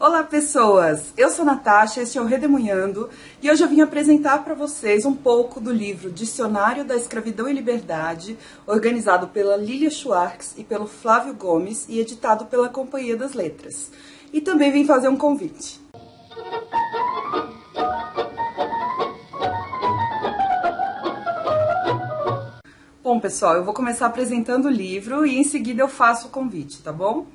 Olá pessoas, eu sou Natasha, este é o Redemoinhando e hoje eu vim apresentar para vocês um pouco do livro Dicionário da Escravidão e Liberdade, organizado pela Lilia Schwartz e pelo Flávio Gomes e editado pela Companhia das Letras. E também vim fazer um convite. Bom pessoal, eu vou começar apresentando o livro e em seguida eu faço o convite, tá bom?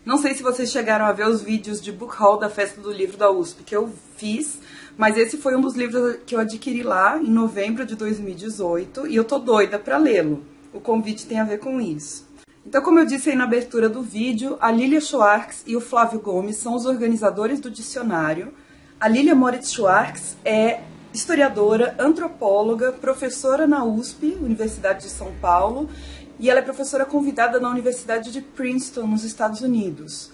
Não sei se vocês chegaram a ver os vídeos de book haul da Festa do Livro da USP que eu fiz, mas esse foi um dos livros que eu adquiri lá em novembro de 2018 e eu tô doida pra lê-lo. O convite tem a ver com isso. Então, como eu disse aí na abertura do vídeo, a Lilia Schwartz e o Flávio Gomes são os organizadores do dicionário. A Lilia Moritz Schwartz é historiadora, antropóloga, professora na USP, Universidade de São Paulo, e ela é professora convidada na Universidade de Princeton, nos Estados Unidos.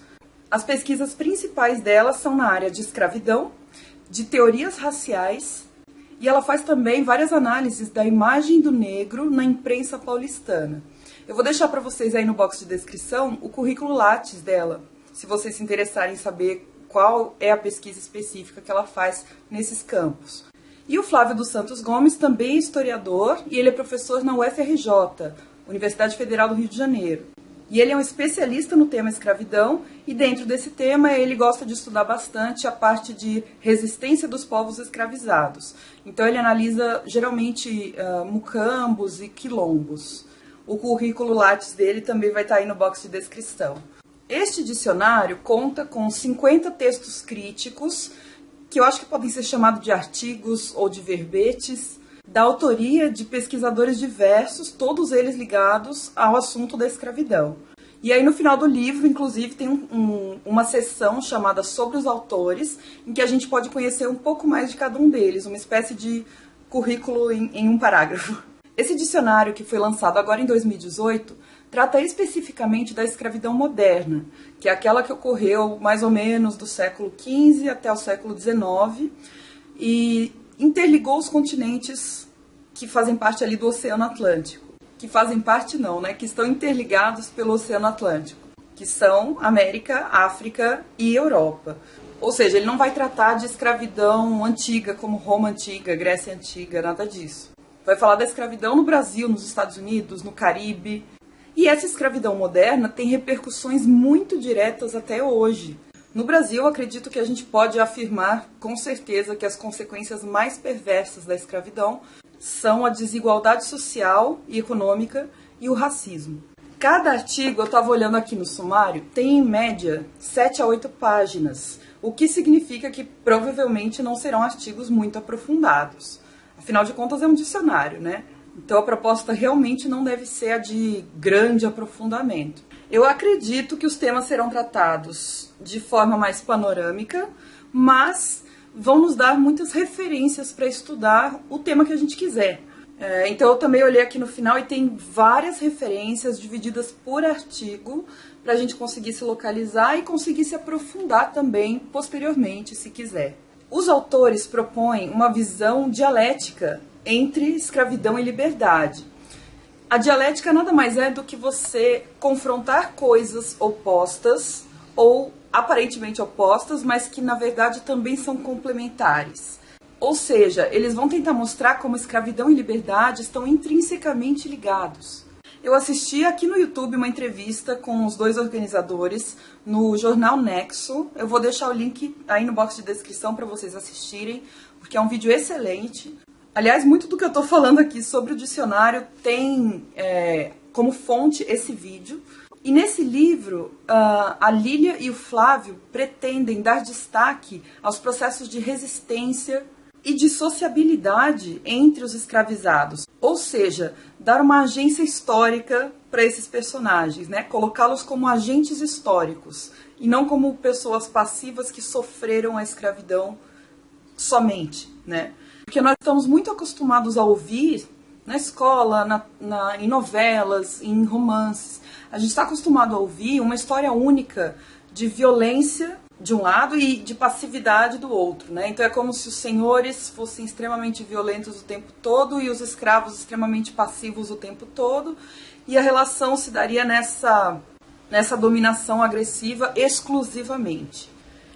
As pesquisas principais dela são na área de escravidão, de teorias raciais, e ela faz também várias análises da imagem do negro na imprensa paulistana. Eu vou deixar para vocês aí no box de descrição o currículo Lattes dela, se vocês se interessarem em saber qual é a pesquisa específica que ela faz nesses campos. E o Flávio dos Santos Gomes também é historiador e ele é professor na UFRJ, Universidade Federal do Rio de Janeiro. E ele é um especialista no tema escravidão e dentro desse tema ele gosta de estudar bastante a parte de resistência dos povos escravizados. Então ele analisa geralmente mucambos e quilombos. O currículo Lattes dele também vai estar aí no box de descrição. Este dicionário conta com 50 textos críticos, que eu acho que podem ser chamados de artigos ou de verbetes, da autoria de pesquisadores diversos, todos eles ligados ao assunto da escravidão. E aí no final do livro, inclusive, tem uma seção chamada Sobre os Autores, em que a gente pode conhecer um pouco mais de cada um deles, uma espécie de currículo em um parágrafo. Esse dicionário, que foi lançado agora em 2018, trata especificamente da escravidão moderna, que é aquela que ocorreu mais ou menos do século XV até o século XIX, e interligou os continentes que fazem parte ali do Oceano Atlântico. Que fazem parte não, né? Que estão interligados pelo Oceano Atlântico, que são América, África e Europa. Ou seja, ele não vai tratar de escravidão antiga, como Roma Antiga, Grécia Antiga, nada disso. Vai falar da escravidão no Brasil, nos Estados Unidos, no Caribe. E essa escravidão moderna tem repercussões muito diretas até hoje. No Brasil, acredito que a gente pode afirmar com certeza que as consequências mais perversas da escravidão são a desigualdade social e econômica e o racismo. Cada artigo, eu estava olhando aqui no sumário, tem em média 7 a 8 páginas, o que significa que provavelmente não serão artigos muito aprofundados. Afinal de contas, é um dicionário, né? Então a proposta realmente não deve ser a de grande aprofundamento. Eu acredito que os temas serão tratados de forma mais panorâmica, mas vão nos dar muitas referências para estudar o tema que a gente quiser. Então eu também olhei aqui no final e tem várias referências divididas por artigo para a gente conseguir se localizar e conseguir se aprofundar também posteriormente, se quiser. Os autores propõem uma visão dialética entre escravidão e liberdade. A dialética nada mais é do que você confrontar coisas opostas ou aparentemente opostas, mas que na verdade também são complementares. Ou seja, eles vão tentar mostrar como escravidão e liberdade estão intrinsecamente ligados. Eu assisti aqui no YouTube uma entrevista com os dois organizadores no jornal Nexo. Eu vou deixar o link aí no box de descrição para vocês assistirem, porque é um vídeo excelente. Aliás, muito do que eu estou falando aqui sobre o dicionário tem como fonte esse vídeo. E nesse livro, a Lilia e o Flávio pretendem dar destaque aos processos de resistência e de sociabilidade entre os escravizados. Ou seja, dar uma agência histórica para esses personagens, né? Colocá-los como agentes históricos e não como pessoas passivas que sofreram a escravidão somente, né? Porque nós estamos muito acostumados a ouvir na escola, em novelas, em romances. A gente está acostumado a ouvir uma história única de violência de um lado e de passividade do outro, né? Então é como se os senhores fossem extremamente violentos o tempo todo e os escravos extremamente passivos o tempo todo, e a relação se daria nessa dominação agressiva exclusivamente.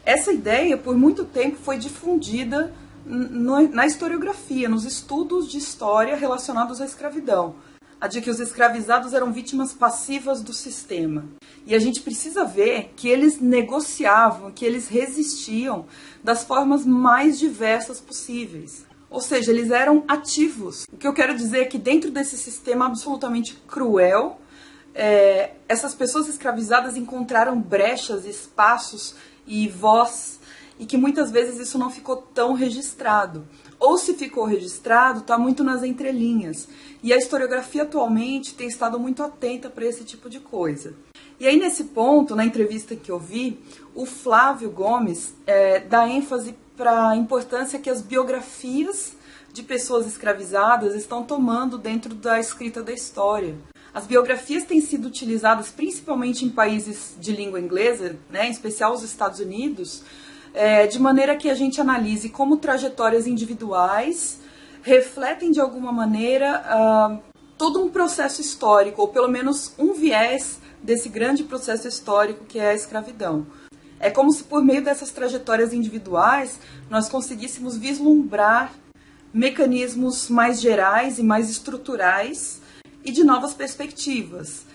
Essa ideia, por muito tempo, foi difundida na historiografia, nos estudos de história relacionados à escravidão. A de que os escravizados eram vítimas passivas do sistema. E a gente precisa ver que eles negociavam, que eles resistiam das formas mais diversas possíveis. Ou seja, eles eram ativos. O que eu quero dizer é que dentro desse sistema absolutamente cruel, essas pessoas escravizadas encontraram brechas, espaços e voz, e que muitas vezes isso não ficou tão registrado. Ou se ficou registrado, está muito nas entrelinhas. E a historiografia atualmente tem estado muito atenta para esse tipo de coisa. E aí nesse ponto, na entrevista que eu vi, o Flávio Gomes dá ênfase para a importância que as biografias de pessoas escravizadas estão tomando dentro da escrita da história. As biografias têm sido utilizadas principalmente em países de língua inglesa, né, em especial os Estados Unidos, de maneira que a gente analise como trajetórias individuais refletem de alguma maneira todo um processo histórico, ou pelo menos um viés desse grande processo histórico que é a escravidão. É como se por meio dessas trajetórias individuais nós conseguíssemos vislumbrar mecanismos mais gerais e mais estruturais e de novas perspectivas.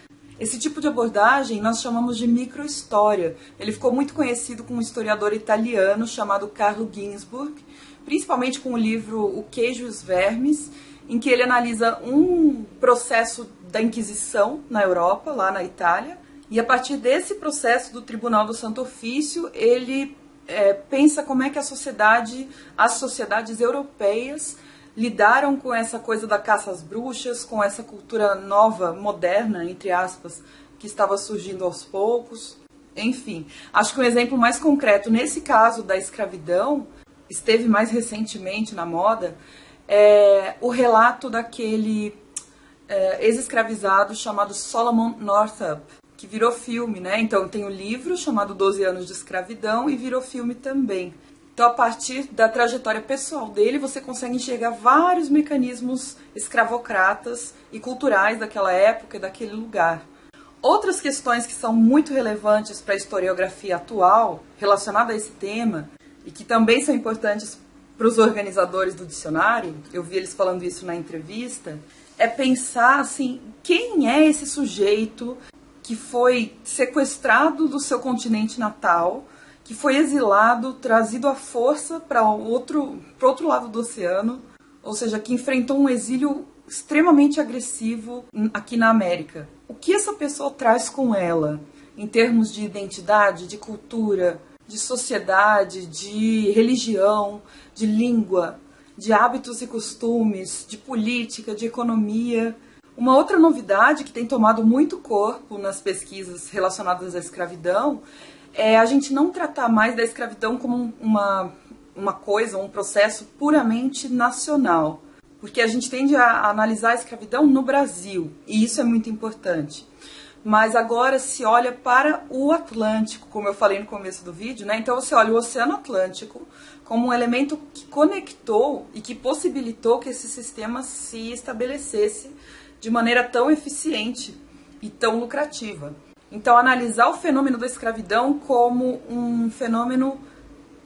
Esse tipo de abordagem nós chamamos de microhistória. Ele ficou muito conhecido com um historiador italiano chamado Carlo Ginzburg, principalmente com o livro O Queijo e os Vermes, em que ele analisa um processo da Inquisição na Europa, lá na Itália, e a partir desse processo do Tribunal do Santo Ofício, ele pensa como é que as sociedades europeias lidaram com essa coisa da caça às bruxas, com essa cultura nova, moderna, entre aspas, que estava surgindo aos poucos. Enfim, acho que um exemplo mais concreto nesse caso da escravidão, esteve mais recentemente na moda, é o relato daquele ex-escravizado chamado Solomon Northup, que virou filme, né? Então tem o livro chamado 12 anos de escravidão e virou filme também. Então, a partir da trajetória pessoal dele, você consegue enxergar vários mecanismos escravocratas e culturais daquela época e daquele lugar. Outras questões que são muito relevantes para a historiografia atual, relacionada a esse tema, e que também são importantes para os organizadores do dicionário, eu vi eles falando isso na entrevista, é pensar assim, quem é esse sujeito que foi sequestrado do seu continente natal, que foi exilado, trazido à força para o outro lado do oceano, ou seja, que enfrentou um exílio extremamente agressivo aqui na América. O que essa pessoa traz com ela, em termos de identidade, de cultura, de sociedade, de religião, de língua, de hábitos e costumes, de política, de economia? Uma outra novidade que tem tomado muito corpo nas pesquisas relacionadas à escravidão é a gente não tratar mais da escravidão como uma coisa, um processo puramente nacional. Porque a gente tende a analisar a escravidão no Brasil, e isso é muito importante. Mas agora se olha para o Atlântico, como eu falei no começo do vídeo, né? Então você olha o Oceano Atlântico como um elemento que conectou e que possibilitou que esse sistema se estabelecesse de maneira tão eficiente e tão lucrativa. Então, analisar o fenômeno da escravidão como um fenômeno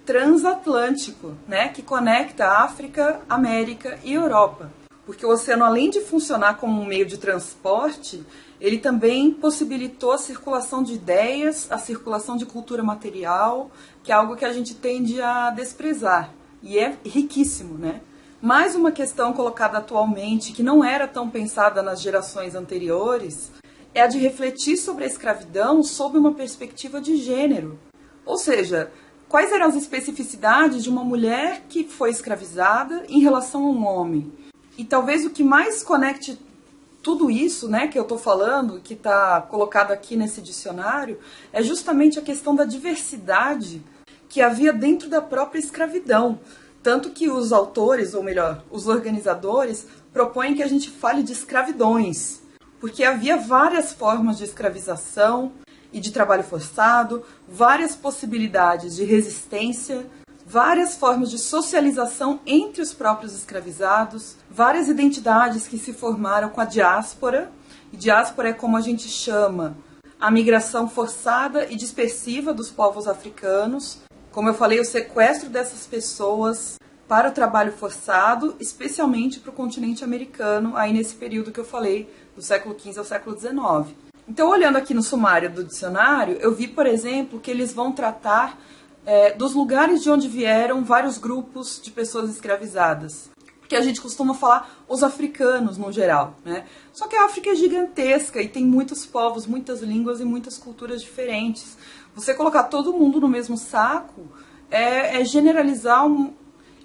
transatlântico, né, que conecta África, América e Europa. Porque o oceano, além de funcionar como um meio de transporte, ele também possibilitou a circulação de ideias, a circulação de cultura material, que é algo que a gente tende a desprezar. E é riquíssimo, né? Mais uma questão colocada atualmente, que não era tão pensada nas gerações anteriores, é a de refletir sobre a escravidão sob uma perspectiva de gênero. Ou seja, quais eram as especificidades de uma mulher que foi escravizada em relação a um homem? E talvez o que mais conecte tudo isso, né, que eu estou falando, que está colocado aqui nesse dicionário, é justamente a questão da diversidade que havia dentro da própria escravidão. Tanto que os autores, ou melhor, os organizadores, propõem que a gente fale de escravidões, porque havia várias formas de escravização e de trabalho forçado, várias possibilidades de resistência, várias formas de socialização entre os próprios escravizados, várias identidades que se formaram com a diáspora, e diáspora é como a gente chama a migração forçada e dispersiva dos povos africanos, Como eu falei, o sequestro dessas pessoas para o trabalho forçado, especialmente para o continente americano, aí nesse período que eu falei, do século XV ao século XIX. Então, olhando aqui no sumário do dicionário, eu vi, por exemplo, que eles vão tratar dos lugares de onde vieram vários grupos de pessoas escravizadas. Porque a gente costuma falar os africanos no geral, né? Só que a África é gigantesca e tem muitos povos, muitas línguas e muitas culturas diferentes. Você colocar todo mundo no mesmo saco é generalizar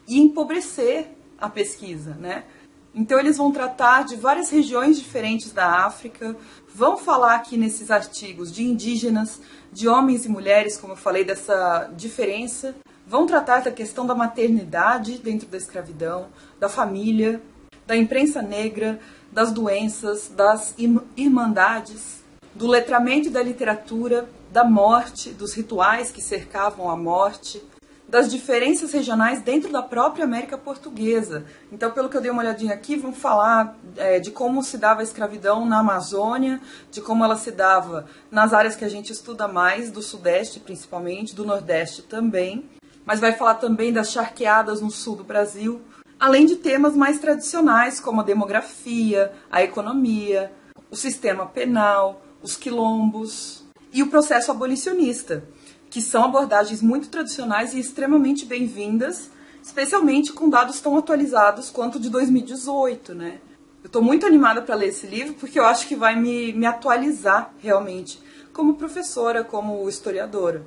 e empobrecer a pesquisa, né? Então eles vão tratar de várias regiões diferentes da África, vão falar aqui nesses artigos de indígenas, de homens e mulheres, como eu falei, dessa diferença, vão tratar da questão da maternidade dentro da escravidão, da família, da imprensa negra, das doenças, das irmandades, do letramento e da literatura, da morte, dos rituais que cercavam a morte, das diferenças regionais dentro da própria América Portuguesa. Então, pelo que eu dei uma olhadinha aqui, vamos falar de como se dava a escravidão na Amazônia, de como ela se dava nas áreas que a gente estuda mais, do Sudeste principalmente, do Nordeste também, mas vai falar também das charqueadas no sul do Brasil, além de temas mais tradicionais, como a demografia, a economia, o sistema penal, os quilombos e o processo abolicionista, que são abordagens muito tradicionais e extremamente bem-vindas, especialmente com dados tão atualizados quanto de 2018, né? Eu estou muito animada para ler esse livro porque eu acho que vai me atualizar realmente, como professora, como historiadora.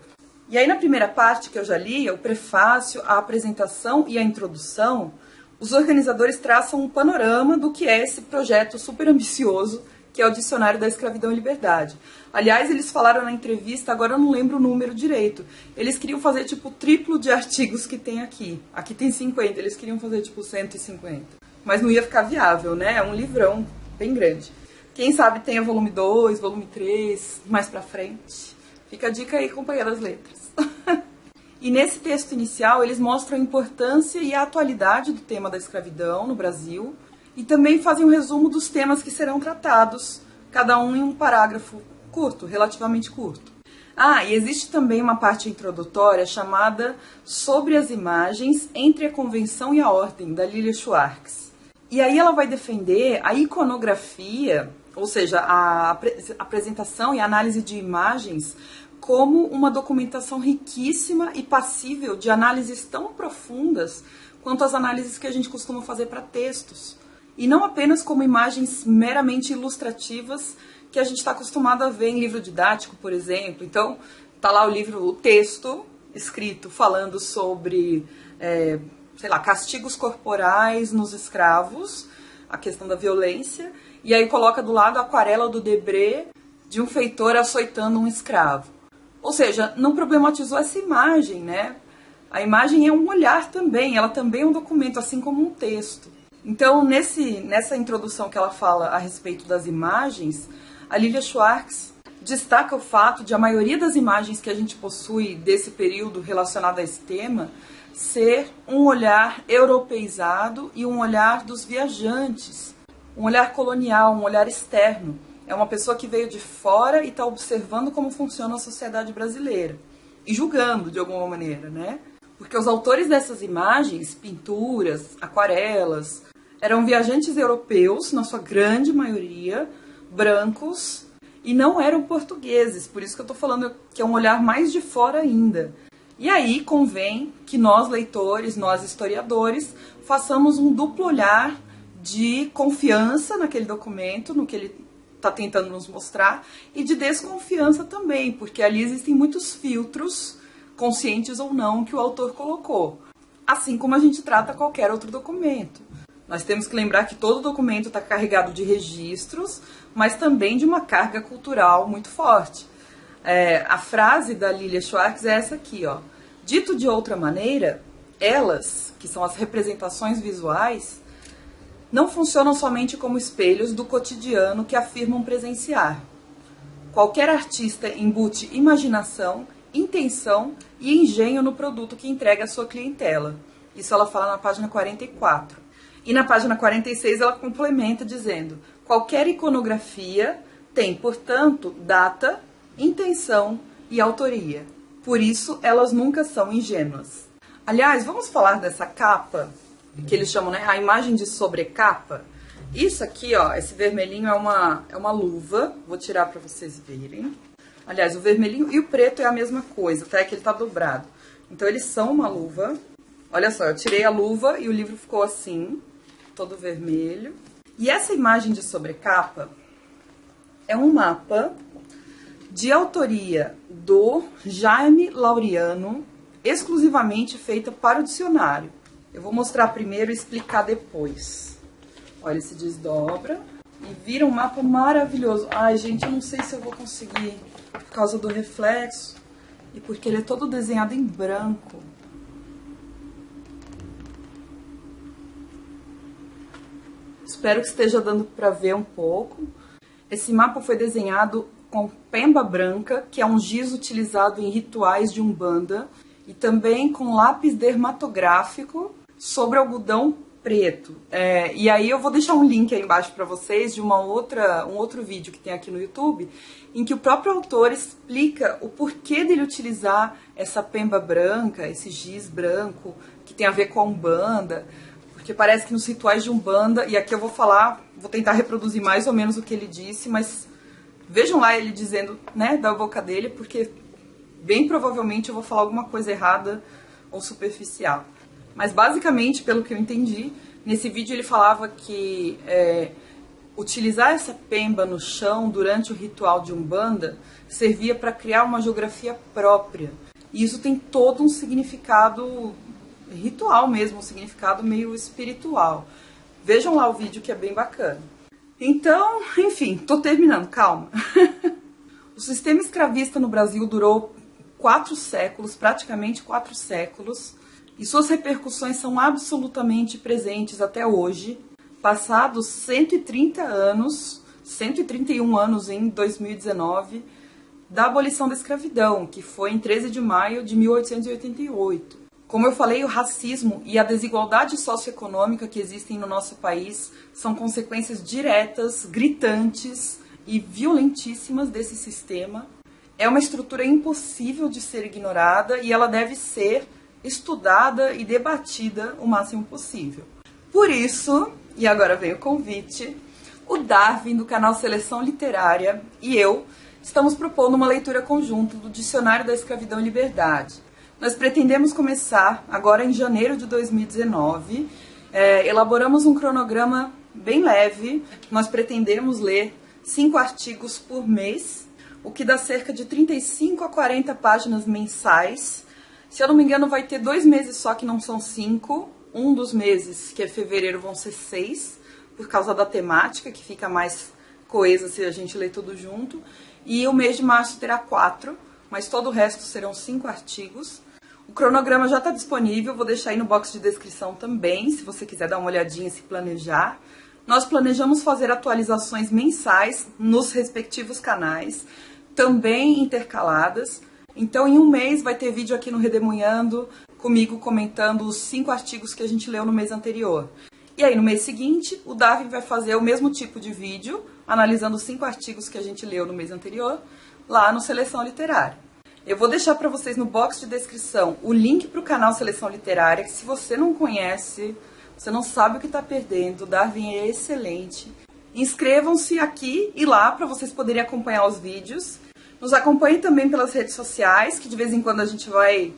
E aí na primeira parte que eu já li, o prefácio, a apresentação e a introdução, os organizadores traçam um panorama do que é esse projeto super ambicioso, que é o Dicionário da Escravidão e Liberdade. Aliás, eles falaram na entrevista, agora eu não lembro o número direito, eles queriam fazer tipo o triplo de artigos que tem aqui. Aqui tem 50, eles queriam fazer tipo 150. Mas não ia ficar viável, né? É um livrão bem grande. Quem sabe tenha volume 2, volume 3, mais pra frente. Fica a dica aí, companhia das letras. E nesse texto inicial, eles mostram a importância e a atualidade do tema da escravidão no Brasil, e também fazem um resumo dos temas que serão tratados, cada um em um parágrafo curto, relativamente curto. Ah, e existe também uma parte introdutória chamada Sobre as Imagens entre a Convenção e a Ordem, da Lilia Schwartz. E aí ela vai defender a iconografia, ou seja, a apresentação e análise de imagens, como uma documentação riquíssima e passível de análises tão profundas quanto as análises que a gente costuma fazer para textos. E não apenas como imagens meramente ilustrativas que a gente está acostumado a ver em livro didático, por exemplo. Então, tá lá o texto escrito falando sobre, castigos corporais nos escravos, a questão da violência, e aí coloca do lado a aquarela do Debré de um feitor açoitando um escravo. Ou seja, não problematizou essa imagem, né? A imagem é um olhar também, ela também é um documento, assim como um texto. Então, nessa introdução que ela fala a respeito das imagens, a Lilia Schwartz destaca o fato de a maioria das imagens que a gente possui desse período relacionado a esse tema ser um olhar europeizado e um olhar dos viajantes, um olhar colonial, um olhar externo. É uma pessoa que veio de fora e está observando como funciona a sociedade brasileira e julgando de alguma maneira, né? Porque os autores dessas imagens, pinturas, aquarelas, eram viajantes europeus, na sua grande maioria, brancos, e não eram portugueses. Por isso que eu estou falando que é um olhar mais de fora ainda. E aí convém que nós, leitores, nós, historiadores, façamos um duplo olhar de confiança naquele documento, no que ele está tentando nos mostrar, e de desconfiança também, porque ali existem muitos filtros, conscientes ou não, que o autor colocou. Assim como a gente trata qualquer outro documento. Nós temos que lembrar que todo documento está carregado de registros, mas também de uma carga cultural muito forte. A frase da Lilia Schwartz é essa aqui, ó. Dito de outra maneira, elas, que são as representações visuais, não funcionam somente como espelhos do cotidiano que afirmam presenciar. Qualquer artista embute imaginação, intenção e engenho no produto que entrega à sua clientela. Isso ela fala na página 44. E na página 46 ela complementa dizendo: qualquer iconografia tem, portanto, data, intenção e autoria. Por isso, elas nunca são ingênuas. Aliás, vamos falar dessa capa, que eles chamam, né, a imagem de sobrecapa. Isso aqui, ó, esse vermelhinho é uma luva. Vou tirar para vocês verem. Aliás, o vermelhinho e o preto é a mesma coisa, tá? É que ele tá dobrado. Então, eles são uma luva. Olha só, eu tirei a luva e o livro ficou assim, todo vermelho. E essa imagem de sobrecapa é um mapa de autoria do Jaime Laureano, exclusivamente feita para o dicionário. Eu vou mostrar primeiro e explicar depois. Olha, ele se desdobra e vira um mapa maravilhoso. Ai, gente, eu não sei se eu vou conseguir por causa do reflexo e porque ele é todo desenhado em branco. Espero que esteja dando para ver um pouco. Esse mapa foi desenhado com pemba branca, que é um giz utilizado em rituais de Umbanda, e também com lápis dermatográfico sobre algodão preto. E aí eu vou deixar um link aí embaixo para vocês de um outro vídeo que tem aqui no YouTube, em que o próprio autor explica o porquê dele utilizar essa pemba branca, esse giz branco, que tem a ver com a Umbanda. Porque parece que nos rituais de Umbanda, e aqui eu vou tentar reproduzir mais ou menos o que ele disse, mas vejam lá ele dizendo, né, da boca dele, porque bem provavelmente eu vou falar alguma coisa errada ou superficial. Mas basicamente, pelo que eu entendi, nesse vídeo ele falava que utilizar essa pemba no chão durante o ritual de Umbanda servia para criar uma geografia própria. E isso tem todo um significado ritual mesmo, um significado meio espiritual. Vejam lá o vídeo que é bem bacana. Então, enfim, tô terminando, calma. O sistema escravista no Brasil durou 4 séculos, praticamente 4 séculos, e suas repercussões são absolutamente presentes até hoje, passados 130 anos, 131 anos em 2019, da abolição da escravidão, que foi em 13 de maio de 1888. Como eu falei, o racismo e a desigualdade socioeconômica que existem no nosso país são consequências diretas, gritantes e violentíssimas desse sistema. É uma estrutura impossível de ser ignorada e ela deve ser estudada e debatida o máximo possível. Por isso, e agora vem o convite, o Darwin, do canal Seleção Literária, e eu estamos propondo uma leitura conjunta do Dicionário da Escravidão e Liberdade. Nós pretendemos começar agora em janeiro de 2019. Elaboramos um cronograma bem leve. Nós pretendemos ler 5 artigos por mês, o que dá cerca de 35 a 40 páginas mensais. Se eu não me engano, vai ter 2 meses só que não são 5. Um dos meses, que é fevereiro, vão ser 6, por causa da temática, que fica mais coesa se a gente ler tudo junto. E o mês de março terá 4, mas todo o resto serão 5 artigos. O cronograma já está disponível, vou deixar aí no box de descrição também, se você quiser dar uma olhadinha e se planejar. Nós planejamos fazer atualizações mensais nos respectivos canais, também intercaladas. Então, em um mês vai ter vídeo aqui no Redemoinhando, comigo comentando os 5 artigos que a gente leu no mês anterior. E aí, no mês seguinte, o Darwin vai fazer o mesmo tipo de vídeo, analisando os 5 artigos que a gente leu no mês anterior, lá no Seleção Literária. Eu vou deixar para vocês no box de descrição o link para o canal Seleção Literária, que se você não conhece, você não sabe o que está perdendo, o Darwin é excelente. Inscrevam-se aqui e lá para vocês poderem acompanhar os vídeos. Nos acompanhem também pelas redes sociais, que de vez em quando a gente vai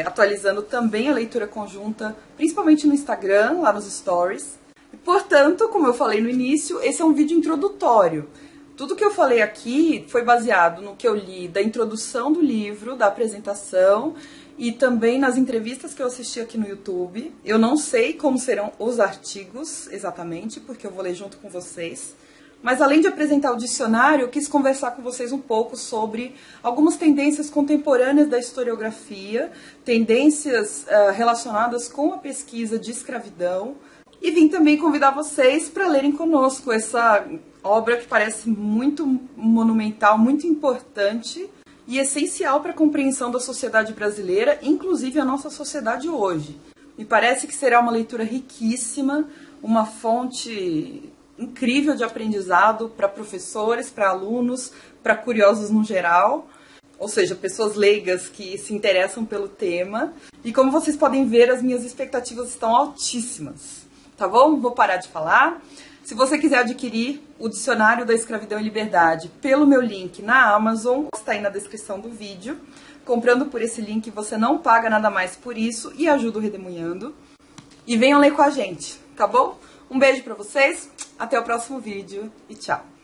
atualizando também a leitura conjunta, principalmente no Instagram, lá nos stories. E, portanto, como eu falei no início, esse é um vídeo introdutório. Tudo que eu falei aqui foi baseado no que eu li da introdução do livro, da apresentação e também nas entrevistas que eu assisti aqui no YouTube. Eu não sei como serão os artigos exatamente, porque eu vou ler junto com vocês. Mas além de apresentar o dicionário, eu quis conversar com vocês um pouco sobre algumas tendências contemporâneas da historiografia, tendências relacionadas com a pesquisa de escravidão, e vim também convidar vocês para lerem conosco essa obra que parece muito monumental, muito importante e essencial para a compreensão da sociedade brasileira, inclusive a nossa sociedade hoje. Me parece que será uma leitura riquíssima, uma fonte incrível de aprendizado para professores, para alunos, para curiosos no geral. ou seja, pessoas leigas que se interessam pelo tema. E como vocês podem ver, as minhas expectativas estão altíssimas, tá bom? Vou parar de falar. Se você quiser adquirir o Dicionário da Escravidão e Liberdade pelo meu link na Amazon, está aí na descrição do vídeo. Comprando por esse link, você não paga nada mais por isso e ajuda o Redemoinhando. E venham ler com a gente, tá bom? Um beijo pra vocês, até o próximo vídeo e tchau!